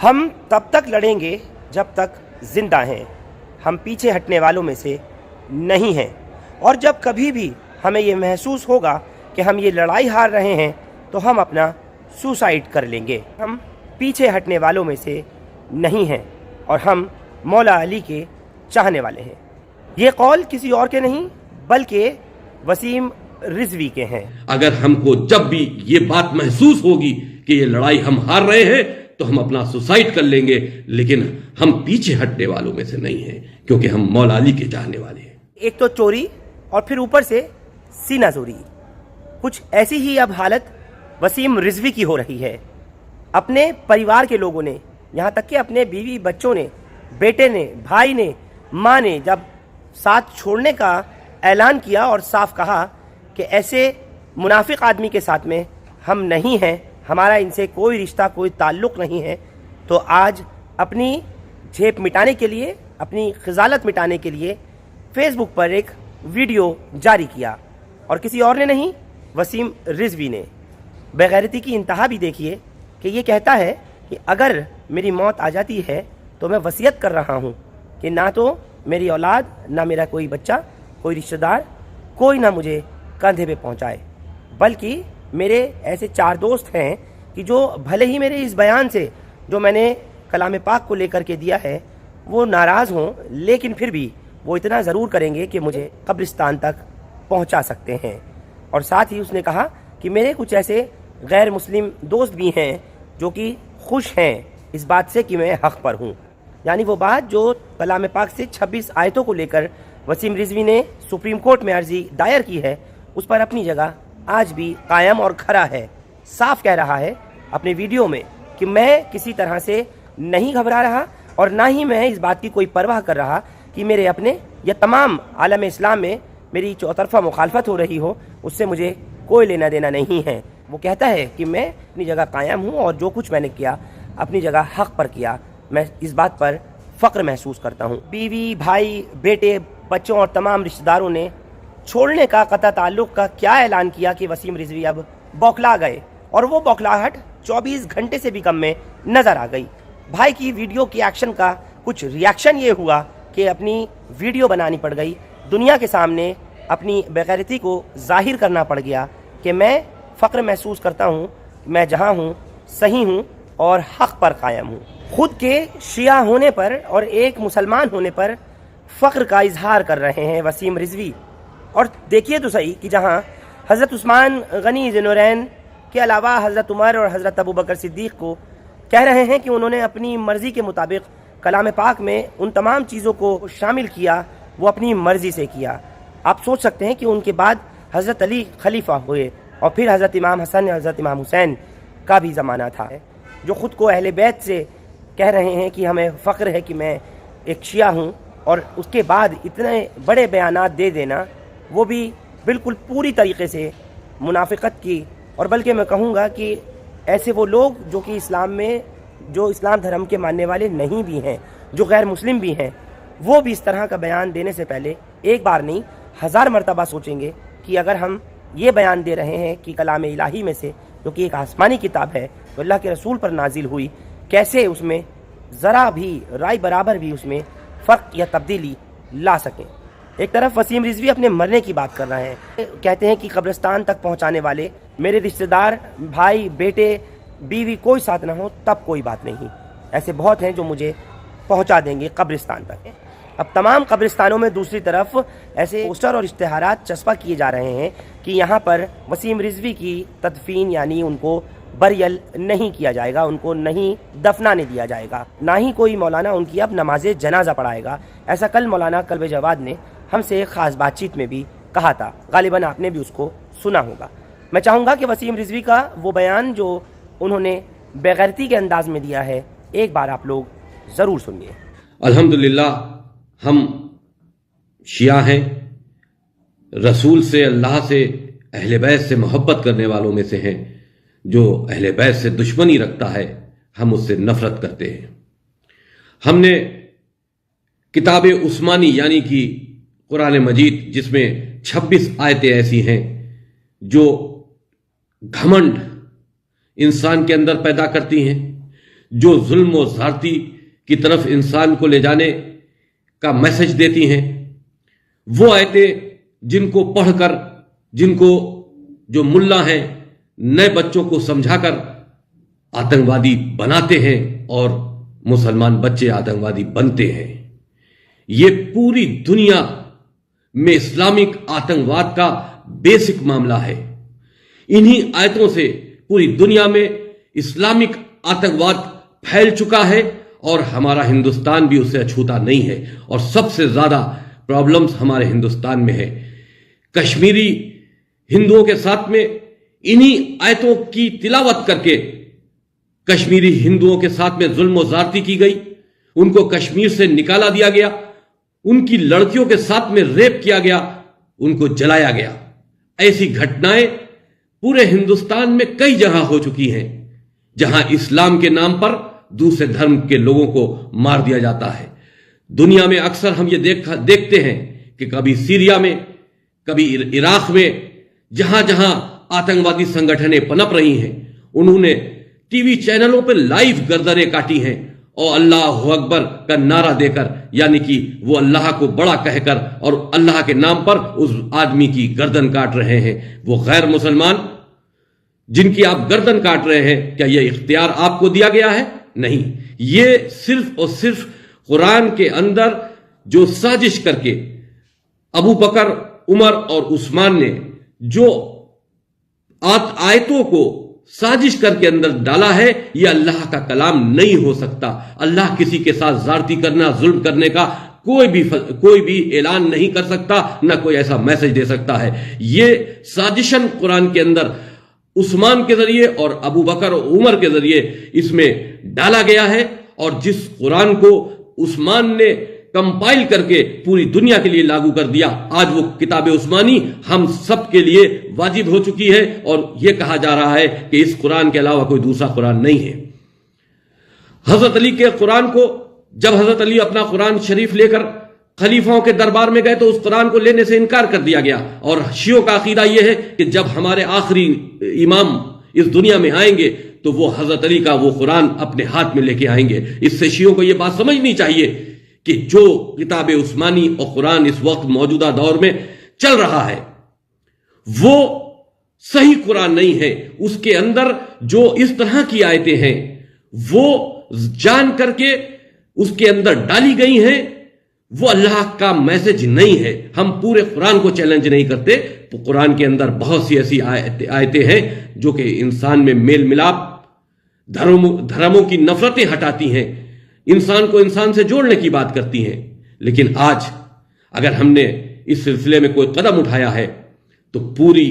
ہم تب تک لڑیں گے جب تک زندہ ہیں، ہم پیچھے ہٹنے والوں میں سے نہیں ہیں، اور جب کبھی بھی ہمیں یہ محسوس ہوگا کہ ہم یہ لڑائی ہار رہے ہیں تو ہم اپنا سوسائڈ کر لیں گے۔ ہم پیچھے ہٹنے والوں میں سے نہیں ہیں اور ہم مولا علی کے چاہنے والے ہیں۔ یہ قول کسی اور کے نہیں بلکہ وسیم رضوی کے ہیں۔ اگر ہم کو جب بھی یہ بات محسوس ہوگی کہ یہ لڑائی ہم ہار رہے ہیں تو ہم اپنا سوسائڈ کر لیں گے، لیکن ہم پیچھے ہٹنے والوں میں سے نہیں ہیں، کیونکہ ہم مولا علی کے چاہنے والے ہیں۔ ایک تو چوری اور پھر اوپر سے سینہ زوری۔ کچھ ایسی ہی اب حالت وسیم رضوی کی ہو رہی ہے۔ اپنے پریوار کے لوگوں نے، یہاں تک کہ اپنے بیوی بچوں نے، بیٹے نے، بھائی نے، ماں نے جب ساتھ چھوڑنے کا اعلان کیا اور صاف کہا کہ ایسے منافق آدمی کے ساتھ میں ہم نہیں ہیں، ہمارا ان سے کوئی رشتہ کوئی تعلق نہیں ہے، تو آج اپنی جھیپ مٹانے کے لیے، اپنی خجالت مٹانے کے لیے فیس بک پر ایک ویڈیو جاری کیا، اور کسی اور نے نہیں، وسیم رضوی نے۔ بےغیرتی کی انتہا بھی دیکھیے کہ یہ کہتا ہے کہ اگر میری موت آ جاتی ہے تو میں وصیت کر رہا ہوں کہ نہ تو میری اولاد، نہ میرا کوئی بچہ، کوئی رشتہ دار، کوئی نہ مجھے کندھے پہ پہنچائے، بلکہ میرے ایسے 4 دوست ہیں کہ جو بھلے ہی میرے اس بیان سے جو میں نے کلام پاک کو لے کر کے دیا ہے وہ ناراض ہوں، لیکن پھر بھی وہ اتنا ضرور کریں گے کہ مجھے قبرستان تک پہنچا سکتے ہیں۔ اور ساتھ ہی اس نے کہا کہ میرے کچھ ایسے غیر مسلم دوست بھی ہیں جو کہ خوش ہیں اس بات سے کہ میں حق پر ہوں، یعنی وہ بات جو کلام پاک سے 26 آیتوں کو لے کر وسیم رضوی نے سپریم کورٹ میں عرضی دائر کی ہے، اس پر اپنی جگہ آج بھی قائم اور کھڑا ہے۔ صاف کہہ رہا ہے اپنے ویڈیو میں کہ میں کسی طرح سے نہیں گھبرا رہا اور نہ ہی میں اس بات کی کوئی پرواہ کر رہا کہ میرے اپنے یا تمام عالم اسلام میں میری چوطرفہ مخالفت ہو رہی ہو، اس سے مجھے کوئی لینا دینا نہیں ہے۔ وہ کہتا ہے کہ میں اپنی جگہ قائم ہوں اور جو کچھ میں نے کیا اپنی جگہ حق پر کیا، میں اس بات پر فخر محسوس کرتا ہوں۔ بیوی، بھائی، بیٹے، بچوں اور تمام رشتہ داروں نے چھوڑنے کا، قطع تعلق کا کیا اعلان کیا کہ وسیم رضوی اب بوکھلا گئے، اور وہ بوکھلاہٹ 24 گھنٹے سے بھی کم میں نظر آ گئی۔ بھائی کی ویڈیو کی ایکشن کا کچھ ریاکشن یہ ہوا کہ اپنی ویڈیو بنانی پڑ گئی، دنیا کے سامنے اپنی بےغیرتی کو ظاہر کرنا پڑ گیا کہ میں فخر محسوس کرتا ہوں، میں جہاں ہوں صحیح ہوں اور حق پر قائم ہوں۔ خود کے شیعہ ہونے پر اور ایک مسلمان ہونے پر فخر کا اظہار کر رہے ہیں وسیم رضوی۔ اور دیکھیے تو صحیح کہ جہاں حضرت عثمان غنی ذی النورین کے علاوہ حضرت عمر اور حضرت ابوبکر صدیق کو کہہ رہے ہیں کہ انہوں نے اپنی مرضی کے مطابق کلام پاک میں ان تمام چیزوں کو شامل کیا، وہ اپنی مرضی سے کیا۔ آپ سوچ سکتے ہیں کہ ان کے بعد حضرت علی خلیفہ ہوئے اور پھر حضرت امام حسن، حضرت امام حسین کا بھی زمانہ تھا، جو خود کو اہل بیت سے کہہ رہے ہیں کہ ہمیں فخر ہے کہ میں ایک شیعہ ہوں، اور اس کے بعد اتنے بڑے بیانات دے دینا وہ بھی بالکل پوری طریقے سے منافقت کی، اور بلکہ میں کہوں گا کہ ایسے وہ لوگ جو کہ اسلام میں، جو اسلام دھرم کے ماننے والے نہیں بھی ہیں، جو غیر مسلم بھی ہیں، وہ بھی اس طرح کا بیان دینے سے پہلے ایک بار نہیں 1000 مرتبہ سوچیں گے کہ اگر ہم یہ بیان دے رہے ہیں کہ کلام الہی میں سے جو کہ ایک آسمانی کتاب ہے تو اللہ کے رسول پر نازل ہوئی، کیسے اس میں ذرا بھی رائے برابر بھی اس میں فرق یا تبدیلی لا سکیں۔ ایک طرف وسیم رضوی اپنے مرنے کی بات کر رہے ہیں، کہتے ہیں کہ قبرستان تک پہنچانے والے میرے رشتہ دار، بھائی، بیٹے، بیوی کوئی ساتھ نہ ہو تب کوئی بات نہیں، ایسے بہت ہیں جو مجھے پہنچا دیں گے قبرستان تک۔ اب تمام قبرستانوں میں دوسری طرف ایسے پوسٹر اور اشتہارات چسپاں کیے جا رہے ہیں کہ یہاں پر وسیم رضوی کی تدفین، یعنی ان کو بریل نہیں کیا جائے گا، ان کو نہیں دفنانے دیا جائے گا، نہ ہی کوئی مولانا ان کی اب نماز جنازہ پڑھائے گا۔ ایسا کل مولانا کلب جواد نے ہم سے ایک خاص بات چیت میں بھی کہا تھا، غالباً آپ نے بھی اس کو سنا ہوگا۔ میں چاہوں گا کہ وسیم رضوی کا وہ بیان جو انہوں نے بےغیرتی کے انداز میں دیا ہے ایک بار آپ لوگ ضرور سنیے۔ الحمدللہ ہم شیعہ ہیں، رسول سے، اللہ سے، اہل بیت سے محبت کرنے والوں میں سے ہیں۔ جو اہل بیت سے دشمنی رکھتا ہے ہم اس سے نفرت کرتے ہیں۔ ہم نے کتاب عثمانی یعنی کہ قرآن مجید، جس میں 26 آیتیں ایسی ہیں جو گھمنڈ انسان کے اندر پیدا کرتی ہیں، جو ظلم و زیادتی کی طرف انسان کو لے جانے کا میسج دیتی ہیں، وہ آیتیں جن کو پڑھ کر، جن کو جو ملا ہیں نئے بچوں کو سمجھا کر آتنکوادی بناتے ہیں اور مسلمان بچے آتنکوادی بنتے ہیں، یہ پوری دنیا میں اسلامک آتنکواد کا بیسک معاملہ ہے۔ انہی آیتوں سے پوری دنیا میں اسلامک آتنکواد پھیل چکا ہے اور ہمارا ہندوستان بھی اسے اچھوتا نہیں ہے، اور سب سے زیادہ پرابلمز ہمارے ہندوستان میں ہے۔ کشمیری ہندوؤں کے ساتھ میں انہی آیتوں کی تلاوت کر کے کشمیری ہندوؤں کے ساتھ میں ظلم و زیادتی کی گئی، ان کو کشمیر سے نکالا دیا گیا، ان کی لڑکیوں کے ساتھ میں ریپ کیا گیا، ان کو جلایا گیا۔ ایسی گھٹنائیں پورے ہندوستان میں کئی جگہ ہو چکی ہیں جہاں اسلام کے نام پر دوسرے دھرم کے لوگوں کو مار دیا جاتا ہے۔ دنیا میں اکثر ہم یہ دیکھتے ہیں کہ کبھی سیریا میں، کبھی عراق میں، جہاں جہاں آتنکوادی سنگٹھنیں پنپ رہی ہیں، انہوں نے ٹی وی چینلوں پہ لائیو گردنیں کاٹی ہیں اور اللہ اکبر کا نعرہ دے کر، یعنی کہ وہ اللہ کو بڑا کہہ کر اور اللہ کے نام پر اس آدمی کی گردن کاٹ رہے ہیں۔ وہ غیر مسلمان جن کی آپ گردن کاٹ رہے ہیں، کیا یہ اختیار آپ کو دیا گیا ہے؟ نہیں، یہ صرف اور صرف قرآن کے اندر جو سازش کر کے ابو بکر، عمر اور عثمان نے جو آیتوں کو سازش کر کے اندر ڈالا ہے، یہ اللہ کا کلام نہیں ہو سکتا۔ اللہ کسی کے ساتھ زیادتی کرنا، ظلم کرنے کا کوئی بھی اعلان نہیں کر سکتا، نہ کوئی ایسا میسج دے سکتا ہے۔ یہ سازشن قرآن کے اندر عثمان کے ذریعے اور ابو بکر اور عمر کے ذریعے اس میں ڈالا گیا ہے، اور جس قرآن کو عثمان نے کمپائل کر کے پوری دنیا کے لیے لاگو کر دیا، آج وہ کتاب عثمانی ہم سب کے لیے واجب ہو چکی ہے، اور یہ کہا جا رہا ہے کہ اس قرآن کے علاوہ کوئی دوسرا قرآن نہیں ہے۔ حضرت علی کے قرآن کو، جب حضرت علی اپنا قرآن شریف لے کر خلیفاؤں کے دربار میں گئے تو اس قرآن کو لینے سے انکار کر دیا گیا، اور شیعوں کا عقیدہ یہ ہے کہ جب ہمارے آخری امام اس دنیا میں آئیں گے تو وہ حضرت علی کا وہ قرآن اپنے ہاتھ میں لے کے آئیں گے۔ اس سے شیعوں کو یہ بات سمجھنی چاہیے کہ جو کتاب عثمانی اور قرآن اس وقت موجودہ دور میں چل رہا ہے وہ صحیح قرآن نہیں ہے۔ اس کے اندر جو اس طرح کی آیتیں ہیں وہ جان کر کے اس کے اندر ڈالی گئی ہیں، وہ اللہ کا میسج نہیں ہے۔ ہم پورے قرآن کو چیلنج نہیں کرتے، قرآن کے اندر بہت سی ایسی آیتیں ہیں جو کہ انسان میں میل ملاپ، دھرموں کی نفرتیں ہٹاتی ہیں، انسان کو انسان سے جوڑنے کی بات کرتی ہیں۔ لیکن آج اگر ہم نے اس سلسلے میں کوئی قدم اٹھایا ہے تو پوری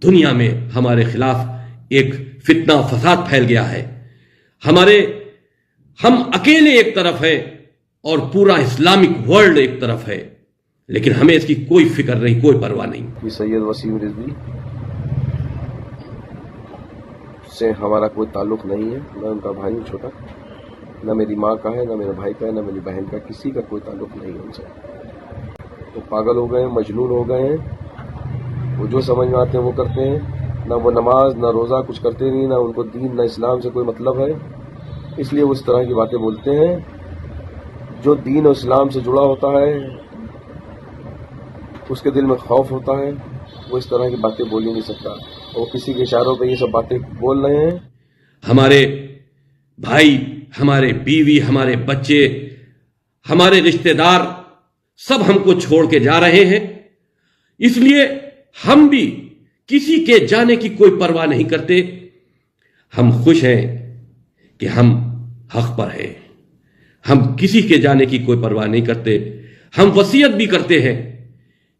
دنیا میں ہمارے خلاف ایک فتنہ فساد پھیل گیا ہے۔ ہم اکیلے ایک طرف ہیں اور پورا اسلامک ورلڈ ایک طرف ہے، لیکن ہمیں اس کی کوئی فکر نہیں، کوئی پرواہ نہیں۔ سید وسیم رضوی سے ہمارا کوئی تعلق نہیں ہے، میں ان کا بھائی ہوں چھوٹا، نہ میری ماں کا ہے، نہ میرے بھائی کا ہے، نہ میری بہن کا، کسی کا کوئی تعلق نہیں ہے ان سے۔ وہ پاگل ہو گئے ہیں، مجنون ہو گئے ہیں، وہ جو سمجھ میں آتے ہیں وہ کرتے ہیں، نہ وہ نماز نہ روزہ کچھ کرتے نہیں، نہ ان کو دین نہ اسلام سے کوئی مطلب ہے، اس لیے وہ اس طرح کی باتیں بولتے ہیں۔ جو دین اور اسلام سے جڑا ہوتا ہے اس کے دل میں خوف ہوتا ہے، وہ اس طرح کی باتیں بول ہی نہیں سکتا، وہ کسی کے اشاروں پہ یہ سب باتیں بول رہے ہیں۔ ہمارے بھائی، ہمارے بیوی، ہمارے بچے، ہمارے رشتہ دار سب ہم کو چھوڑ کے جا رہے ہیں، اس لیے ہم بھی کسی کے جانے کی کوئی پرواہ نہیں کرتے۔ ہم خوش ہیں کہ ہم حق پر ہیں، ہم کسی کے جانے کی کوئی پرواہ نہیں کرتے۔ ہم وصیت بھی کرتے ہیں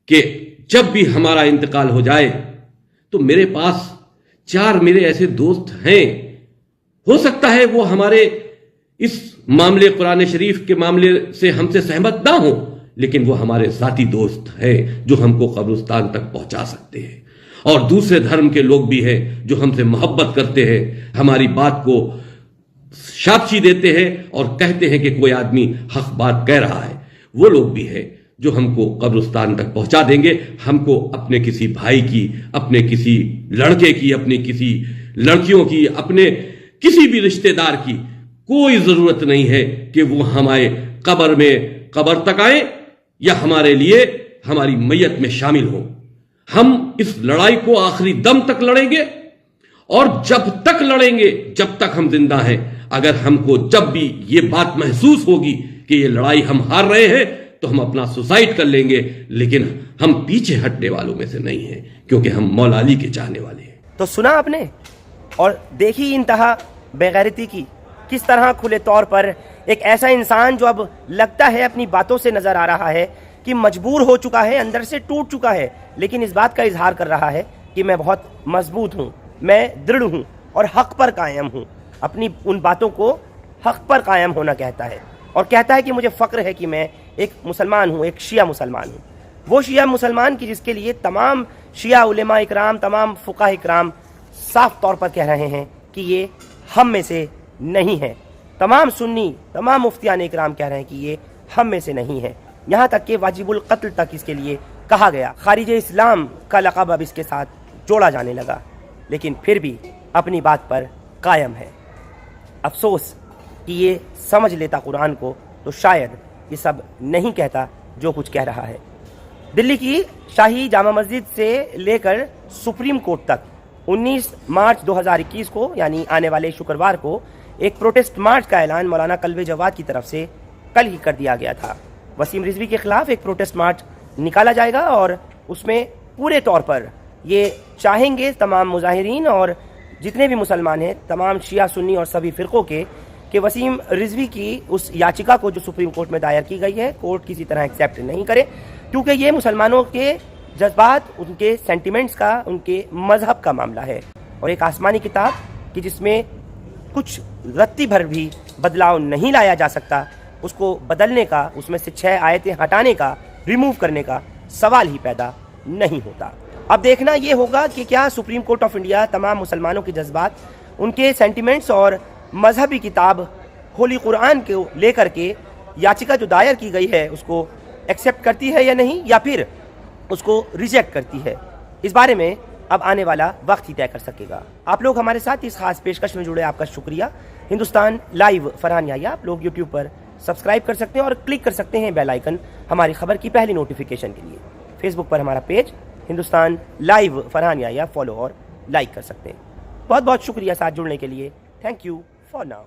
کہ جب بھی ہمارا انتقال ہو جائے تو میرے پاس 4 میرے ایسے دوست ہیں، ہو سکتا ہے وہ ہمارے اس معاملے قرآن شریف کے معاملے سے ہم سے سہمت نہ ہوں، لیکن وہ ہمارے ذاتی دوست ہیں جو ہم کو قبرستان تک پہنچا سکتے ہیں۔ اور دوسرے دھرم کے لوگ بھی ہیں جو ہم سے محبت کرتے ہیں، ہماری بات کو شابشی دیتے ہیں اور کہتے ہیں کہ کوئی آدمی حق بات کہہ رہا ہے، وہ لوگ بھی ہیں جو ہم کو قبرستان تک پہنچا دیں گے۔ ہم کو اپنے کسی بھائی کی، اپنے کسی لڑکے کی، اپنی کسی لڑکیوں کی، اپنے کسی بھی رشتہ دار کی کوئی ضرورت نہیں ہے کہ وہ ہمارے قبر میں قبر تک آئیں یا ہمارے لیے ہماری میت میں شامل ہوں. ہم اس لڑائی کو آخری دم تک لڑیں گے اور جب تک لڑیں گے جب تک ہم زندہ ہیں. اگر ہم کو جب بھی یہ بات محسوس ہوگی کہ یہ لڑائی ہم ہار رہے ہیں تو ہم اپنا سوسائڈ کر لیں گے, لیکن ہم پیچھے ہٹنے والوں میں سے نہیں ہیں کیونکہ ہم مولا علی کے چاہنے والے ہیں. تو سنا آپ نے اور دیکھی انتہا بےغیرتی کی, کس طرح کھلے طور پر ایک ایسا انسان جو اب لگتا ہے اپنی باتوں سے نظر آ رہا ہے کہ مجبور ہو چکا ہے, اندر سے ٹوٹ چکا ہے, لیکن اس بات کا اظہار کر رہا ہے کہ میں بہت مضبوط ہوں, میں دڑھ ہوں اور حق پر قائم ہوں. اپنی ان باتوں کو حق پر قائم ہونا کہتا ہے اور کہتا ہے کہ مجھے فخر ہے کہ میں ایک مسلمان ہوں, ایک شیعہ مسلمان ہوں. وہ شیعہ مسلمان کی جس کے لیے تمام شیعہ علماء اکرام, تمام فقہ اکرام صاف طور پر کہہ رہے ہیں کہ یہ ہم میں سے نہیں ہے. تمام سنی, تمام مفتیان اکرام کہہ رہے ہیں کہ یہ ہم میں سے نہیں ہے. یہاں تک کہ واجب القتل تک اس کے لیے کہا گیا. خارج اسلام کا لقب اب اس کے ساتھ جوڑا جانے لگا, لیکن پھر بھی اپنی بات پر قائم ہے. افسوس کہ یہ سمجھ لیتا قرآن کو تو شاید یہ سب نہیں کہتا جو کچھ کہہ رہا ہے. دلی کی شاہی جامع مسجد سے لے کر سپریم کورٹ تک 19 مارچ 2021 کو یعنی آنے والے شکروار کو ایک پروٹیسٹ مارچ کا اعلان مولانا کلب جواد کی طرف سے کل ہی کر دیا گیا تھا. وسیم رضوی کے خلاف ایک پروٹیسٹ مارچ نکالا جائے گا اور اس میں پورے طور پر یہ چاہیں گے تمام مظاہرین اور جتنے بھی مسلمان ہیں, تمام شیعہ سنی اور سبھی فرقوں کے, کہ وسیم رضوی کی اس یاچکا کو جو سپریم کورٹ میں دائر کی گئی ہے کورٹ کسی طرح ایکسیپٹ نہیں کرے, کیونکہ یہ مسلمانوں کے جذبات, ان کے سینٹیمنٹس کا, ان کے مذہب کا معاملہ ہے. اور ایک آسمانی کتاب کہ جس میں کچھ رتی بھر بھی بدلاؤ نہیں لایا جا سکتا, اس کو بدلنے کا, اس میں سے 6 آیتیں ہٹانے کا, ریموو کرنے کا سوال ہی پیدا نہیں ہوتا. اب دیکھنا یہ ہوگا کہ کیا سپریم کورٹ آف انڈیا تمام مسلمانوں کے جذبات, ان کے سینٹیمنٹس اور مذہبی کتاب ہولی قرآن کو لے کر کے یاچکا جو دائر کی گئی ہے اس کو ایکسیپٹ کرتی ہے یا نہیں, یا پھر اس کو ریجیکٹ کرتی ہے. اس بارے میں اب آنے والا وقت ہی طے کر سکے گا. آپ لوگ ہمارے ساتھ اس خاص پیشکش میں جڑے, آپ کا شکریہ. ہندوستان لائیو فرحان یحییٰ آپ لوگ یوٹیوب پر سبسکرائب کر سکتے ہیں اور کلک کر سکتے ہیں بیل آئیکن ہماری خبر کی پہلی نوٹیفیکیشن کے لیے. فیس بک پر ہمارا پیج ہندوستان لائیو فرحان یحییٰ فالو اور لائک کر سکتے ہیں. بہت بہت شکریہ ساتھ جڑنے کے لیے. Thank you for now.